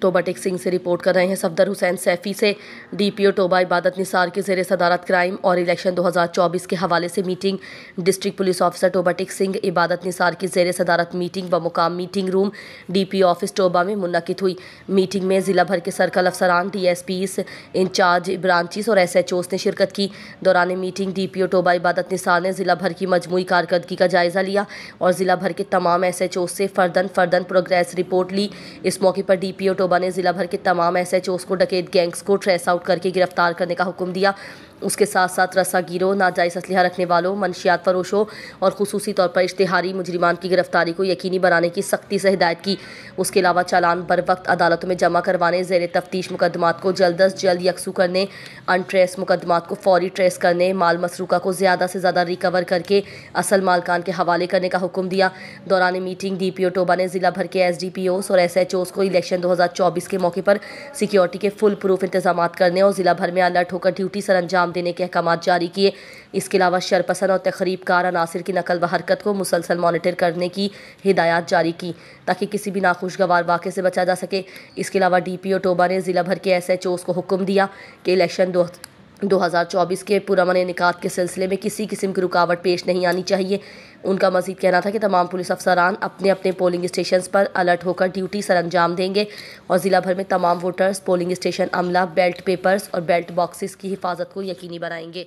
Toba Tek Singh से report कर रहे हैं सफदर हुसैन सैफी से। डीपीओ टोबा इबादत निसार के ज़ेरे सदारत क्राइम और इलेक्शन 2024 के हवाले से meeting. District police officer Toba Tek Singh Ibadat Nisar की ज़ेरे सदारत मीटिंग बमुकाम meeting room DPO office Toba में मुनक्किद हुई। मीटिंग में ज़िला भर के सर्कल अफसरान, डीएसपीज, इंचार्ज ब्रांचेस और SHOs ने शिरकत की। दौरान मीटिंग डीपीओ टोबा इबादत निसार ने ज़िला भर की मजमूई कारकर्दगी का जायज़ा लिया और ज़िला भर के तमाम SHOs से फर्दन प्रोग्रेस रिपोर्ट ली। इस मौके पर डीपीओ टोबा ने जिला भर के तमाम SHOs को डकैत गैंग्स को ट्रेस आउट करके गिरफ्तार करने का हुक्म दिया। उसके साथ साथ रस्सागिरों, नाजायज़ असलहा रखने वालों, मनशियात फरोशों और खुसूसी तौर पर इश्तिहारी मुजरिमान की गिरफ्तारी को यकीनी बनाने की सख्ती से हिदायत की। उसके अलावा चालान बर वक्त अदालतों में जमा करवाने, ज़ेरे तफ्तीश मुकदमात को जल्द अज जल्द यकसू करने, अनट्रेस मुकदमात को फौरी ट्रेस करने, माल मसरूका को ज़्यादा से ज़्यादा रिकवर करके असल मालकान के हवाले करने का हुक्म दिया। दौरान मीटिंग डीपीओ टोबा ने ज़िला भर के SDPOs और SHOs को इलेक्शन 2024 के मौके पर सिक्योरिटी के फुल प्रूफ इंतजाम करने और ज़िला भर में अलर्ट होकर ड्यूटी सर अंजाम देने के अहकाम जारी किए। इसके अलावा शरपसंद और तखरीबकार अनासिर की नकल व हरकत को मुसलसल मॉनिटर करने की हिदायत जारी की ताकि किसी भी नाखुशगवार वाक़े से बचा जा सके। इसके अलावा डीपीओ टोबा ने ज़िला भर के SHOs को हुक्म दिया कि इलेक्शन 2024 के पुरअमन इनेकाद के सिलसिले में किसी किस्म की रुकावट पेश नहीं आनी चाहिए। उनका मजीद कहना था कि तमाम पुलिस अफसरान अपने अपने पोलिंग स्टेशन पर अलर्ट होकर ड्यूटी सर अंजाम देंगे और ज़िला भर में तमाम वोटर्स, पोलिंग स्टेशन अमला, बेल्ट पेपर्स और बेल्ट बॉक्सेस की हिफाजत को यकीनी बनाएंगे।